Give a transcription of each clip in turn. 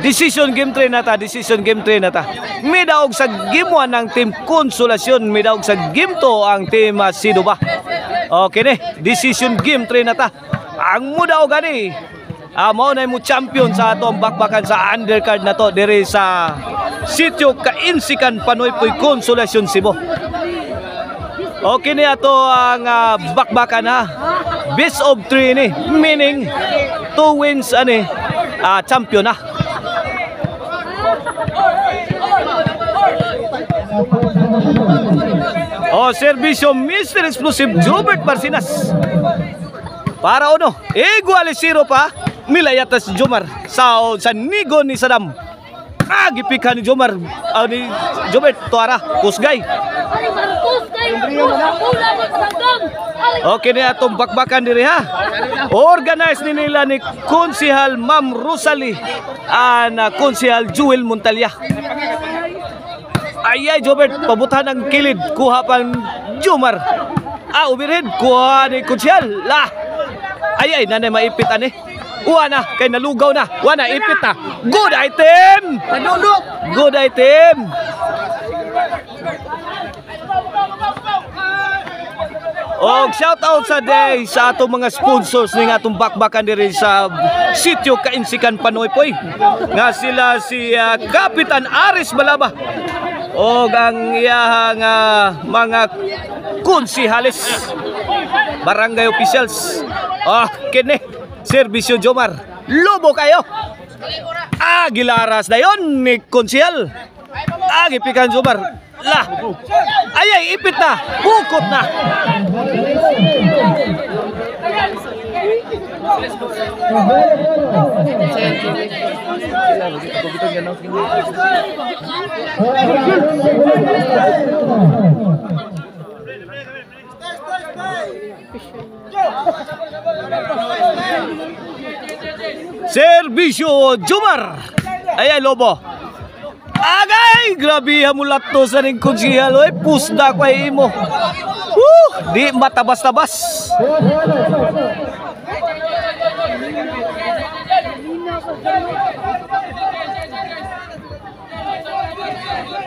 Decision game 3 nata, decision game 3 nata. Midaog sa game 1 ng team Konsolasyon, midaog sa game 2 ang team Siduba. Okay ni, decision game 3 nata. Ang mudaog gani. Mao na mo champion sa atong bakbakan sa undercard na to diri sa Sitio Kainsikan Panoypoy Konsolasyon Cebu. Okay ni ato ang bakbakan ha. Best of 3 ni, meaning 2 wins ani champion na. Serbisyo Mr. Explosive Jobert Barcinas. Para uno, igual 0 pa. Milayatas Jomar sa nigo ni Sadam. Gipikan ni Jomar ni Jobert tuara kusgay. Okay na atong bakbakan diri ha. Organize ni nila ni Konsehal Ma'am Rosalie na Konsehal Jewel Montalya. Ayay Jobert pabutan ang kilid kuha pang Jomar. Overhead kuha ni Konsehal. Ayay nanay maipit ani. Wana kay nalugaw na. Wana ipit na. Good item. Good item. Shout out sa day sa atong mga sponsors ning atong bakbakan diri sa Sitio Kainsikan Panoypoy. Nga sila si Kapitan Aris Balaba o ang iyahang mga konsihalis, barangay officials. Kini Serbisyo Jomar. Lobo kayo. Gilaras na yon ni Konsehal. Gipikan Jomar. Ayay, ipit na. Bukot na. Serbisyo Jomar. Ayay, Lobo. Agay, grabe hamulat to sa ring Konsehal. Pusda ko ay imo. Di matabas-tabas.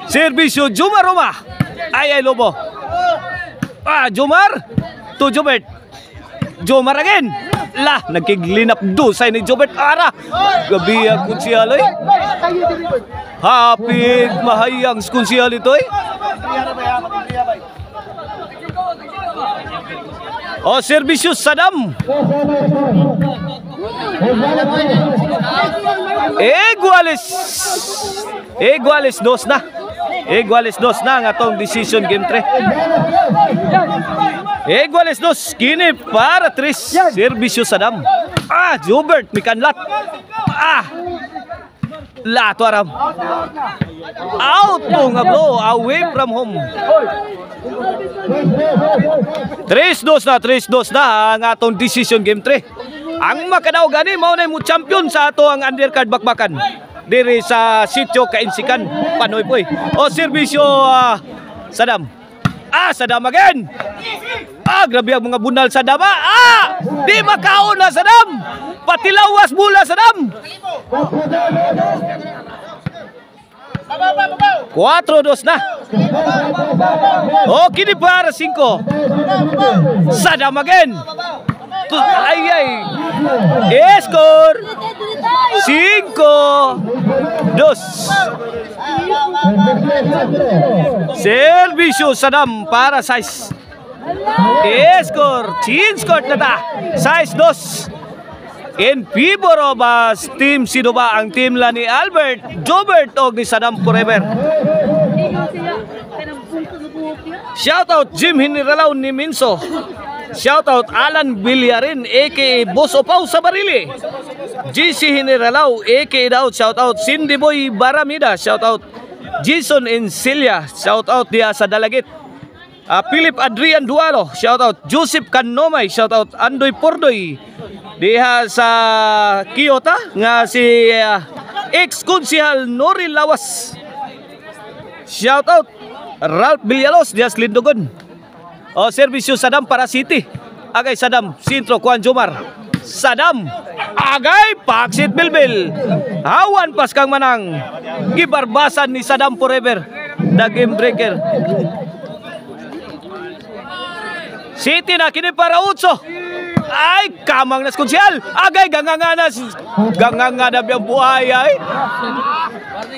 Serbisyo Jomar Roma. Ayay, Lobo. Jomar to Jobert. Jomar again. Nagkiglinap dusay ni Jobert ara. Gabi ang Konsehal eh. Hapit mahayang Konsehal ito eh. Serbisyo Sadam. Iguales dos na. Iguales dos na ang atong decision game 3. Iguales dos. Kini para 3. Serbisyo Sadam. Jobert mikanlat. Lato aram. Out nga blow. Away from home. 3-2 na ang atong decision game 3. Ang makadaw gani mao na mo champion sa ato ang undercard bakbakan diri sa Sitio Kainsikan Panoypoy. Serbisyo Sadam. Sadam again. Grabe ang mga bunal Sadam. Di makaon na Sadam. Patilawas mula Sadam. 4-2 na. Kini para 5. Sadam again. Ayay. Score 5-2. Serbisyo Sadam para 6. Score. Change score na ta. 6-2. In favor of team Siduba, ang team la ni Albert Jobert o ni Sadam Forever. Shoutout Jim Hiniralaw ni Minso. Shoutout Alan Villarin aka Boss Opaw sa Barili. GC Hiniralaw aka Daud. Shoutout Cindy Boy Baramida. Shoutout Jason Encilia. Shoutout dia sa Dalagit. Philip Adrian Dualo. Shoutout Joseph Kanomay. Shoutout Andoy Pordoy diha sa Kyoto nga si ex-konsehal Nori Lawas. Shoutout Ralph Villalos diha sa Lindogon. Serbisyo Sadam para City. Agay Sadam Sintro Kuan Jomar. Sadam. Agay, paksit bilbil. Hawan pas kang manang. Gibarbasan ni Sadam forever. The game breaker. City na kini para Utso. Ay, kamang nas konsyal. Agay, ganganga na biyang buhay ay.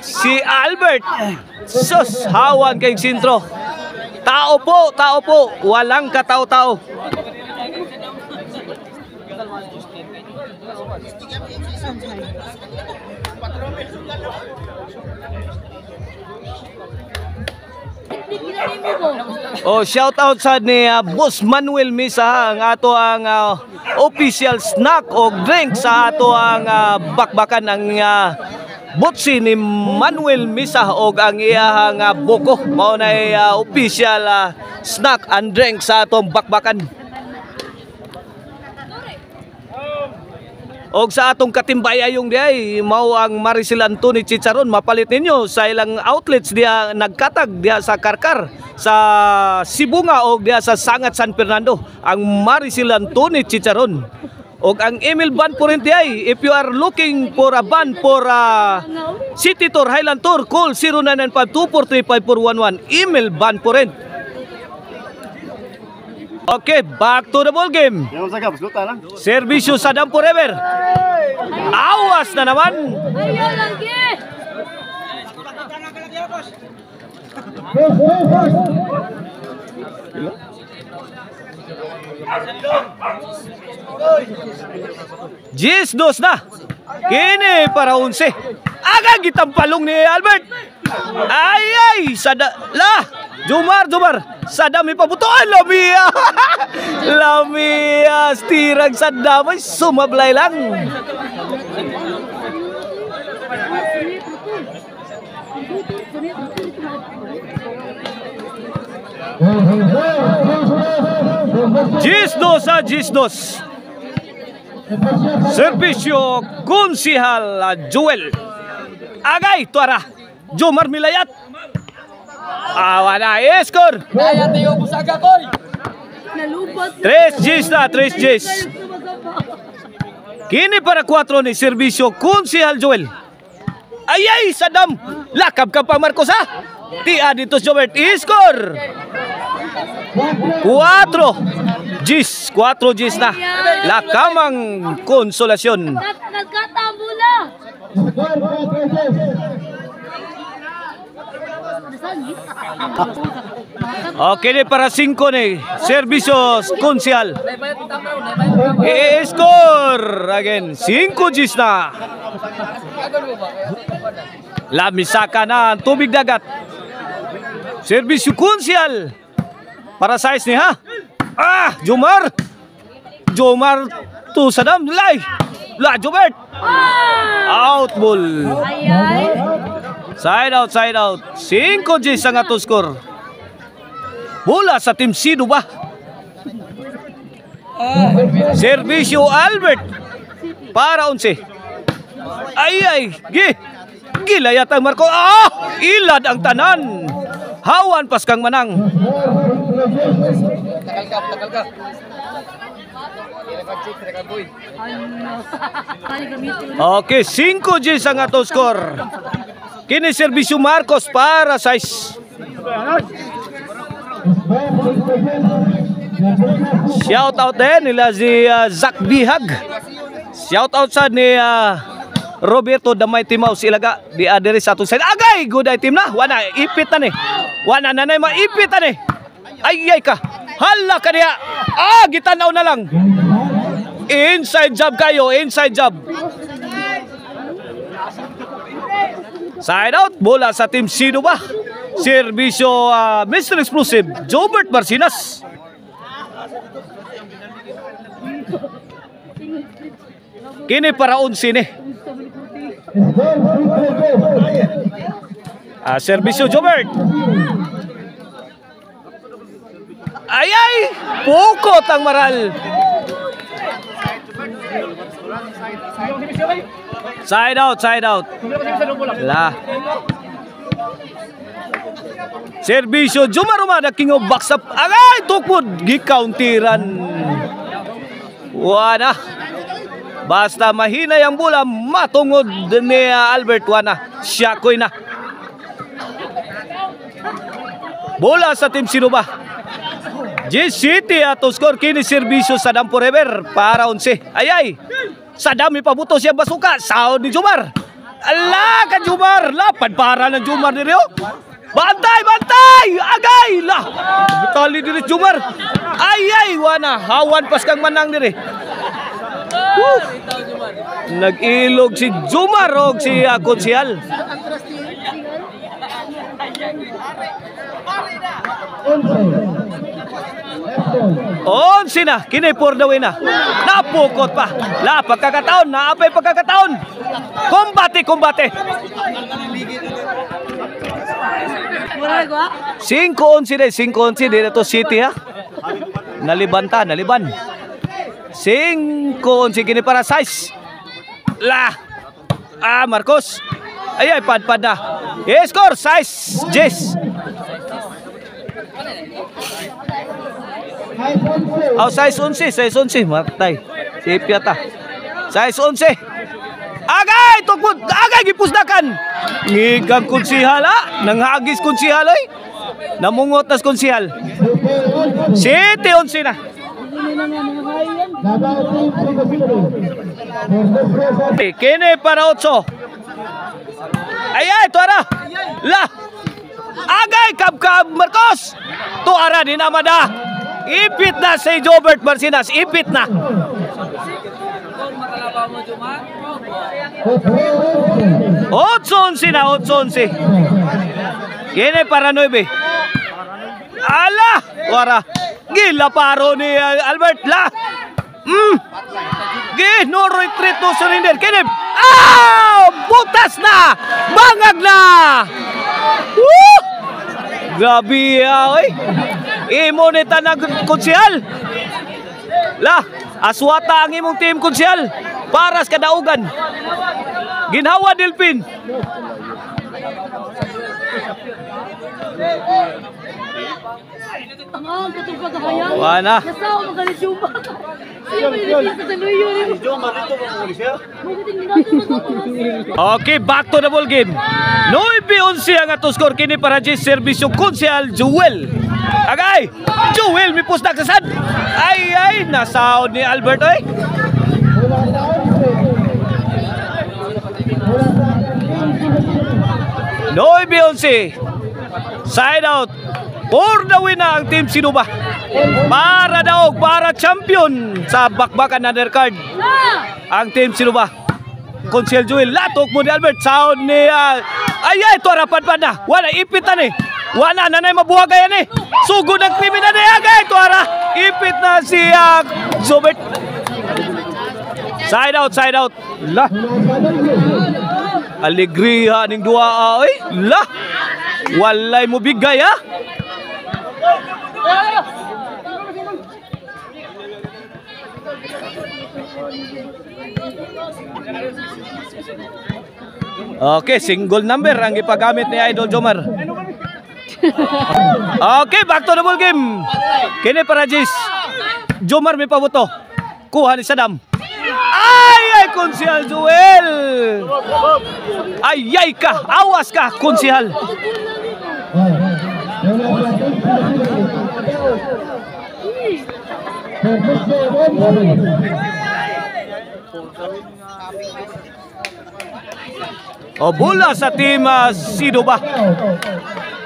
Si Albert. Sus, hawan kay sintro. Tao po. Walang katao-tao. Oh, shout out sa ni Boss Manuel Misa ang ato ang official snack o drink sa ato ang bakbakan ang butsi ni Manuel Misa o ang iyahang buko mao na official snack and drink sa atong bakbakan. Og sa atong katimbayayong diay mao ang Maricel Antony Chicharon mapalit ninyo sa ilang outlets diya nagkatag diya sa Karkar sa Sibunga o diya sa Sangat San Fernando ang Maricel Antony Chicharon. Og ang email ban po rin diay if you are looking for a ban for City Tour Highland Tour call 0995-243-5411 email ban po rin. Okay, back to the ball game. Servisyo Sadam forever. Awas na naman. Jis dos na. Kini para 11. Agad gitampalong ni Albert. Ay, Jumar. Sadam ipabutuan, Lamia. Lamia, stirang Sadam ay sumablay lang. Gisdos. Servisyo Konsihal Joel. Agay, tuara. Jomar Milayat. Wala, score. Tres Gs. Kini para 4 ni Servisyo Konsihal Joel. Ay, Sadam. Lakab ka pa Marcos ha. Tia dito Jobert. Score. 4 Gs na. Lakamang konsolasyon. Okay, para 5 ni Servisyo Konsihal. Score again. 5 Gs na. Lamisaka na ang tubig dagat. Servisyo Konsihal. Para size ni ha. Jomar to Sadam. Jobert. Out ball. Side out. 5 Gs ang ato score. Bola sa Team Sido ba? Servisyo Albert. Para 11. Gilayat ang Marco. Ilad ang tanan. Hawan pas kang manang. Takal ka. Okay, 5 Gs ang ato score. Kini Servisyo Marcos para 6. Shout out din nila si Zach Bihag. Shout out sa ni Roberto Damay Timaw Ilaga di adere sa atong side. Agay, good item na. Wana ipit na ni. Wana na maipit na ni. Ay ka. Hala ka niya. Gitanaw na lang. Inside job kayo, inside job. Side out, bola sa Team Sido ba? Servisyo Mr. Explosive, Jobert Barcinas. Kini para 11 ni. Servisyo Jobert. Pukot ang maral. Side out. Servisyo Jumarumada King of Backsap. Tukod gikauntiran. Wala. Basta mahinay ang bola, matungod ni Albert Wana. Siya ko'y na. Bola sa Team Sinuba. G-City ato score kini serbisyo sa Dam Forever para 11. Ayay. Sa dami pabuto siya basuka. Sound ni Jumar. Ala ka Jumar. Lapad para ng Jumar diri oh. Bantay, bantay! Agay! Lah! Tali diri Jumar. Ayay, Wana. Hawan pas kang manang diri. Nag-ilog si Jumar o si Konsyal. Sina, kini for the win na. Napukot pa. La, pagkakataon, naapay pagkakataon. Kumbate, kumbate. 5-11 din, 5-11 din ito City ha. Naliban ta, naliban. 5-11 kini para size. La. Marcos. Ay, pad na. Score, size, Jess. Size 11, matay. Safe yata. Size 11. Agay, tukod, agay gipusdakan. Ngigang konsihal ha, nanghagis konsihal ay. Namungot nas konsihal. City 11 na. Kini para 8. Ay, tuara. La. Agay kab Marcos. Tuara din amada. Ipit na si Jobert Marcinas, ipit na. Otso na, 8-11. Kini para 9. Ala, wara. Gila paro ni Albert la. No retreat no surrender. Kini. Butas na. Bangag na. Grabe oy. Imo ni tanag konsyal. La, aswata ang imong team konsyal. Paras kadaugan. Ginhawa Delpin. Wana. Okay, back to the ball game. 9-11 ang ato score kini para Jess serbisyo konsyal Joel. Agay! Joel mi pusdak sa sad. Ay, nasaod ni Albert oy. Noibe 11. Side out. For the win na ang Team Sinuba. Para daog, para champion sa bakbakan undercard. Ang Team Sinuba. Konsyel Joel, latok mo ni Albert. Sound ni... ay, ito harapan pa na. Wala, ipit na ni. Wala, nanay mabuhag yan ni. Sugod ang krimen na ni. Agay, ito hara. Ipit na si Zobert. Side out, side out. La. Alegria ning dua oy. La. Walay mo bigay ha. Okay, single number ang ipagamit ni Idol Jomar. Okay, back to the ball game. Kini para Jis. Jomar may pabuto. Kuha ni Sadam. Ay, Konsyal Joel. Ay, ka. Awas ka, Konsyal. Bola sa team Sinuba.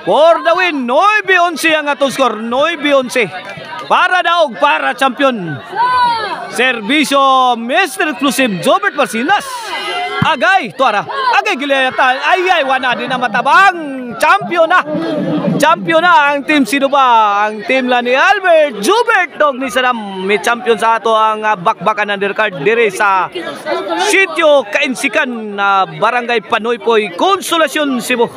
For the win, 9-11 ang atong score, 9-11. Para daog, para champion. Serbisyo Mr. Exclusive Jobert Marcinas. Agay, tuara. Agay gilayatan. Ay, wana din na matabang. Champion na. Champion na ang Team Sinuba. Ang team la ni Albert Jobert Dog ni Sadam. May champion sa ato ang bakbakan undercard dire sa Sitio Kainsikan na Barangay Panoypoy, Consolacion, Cebu.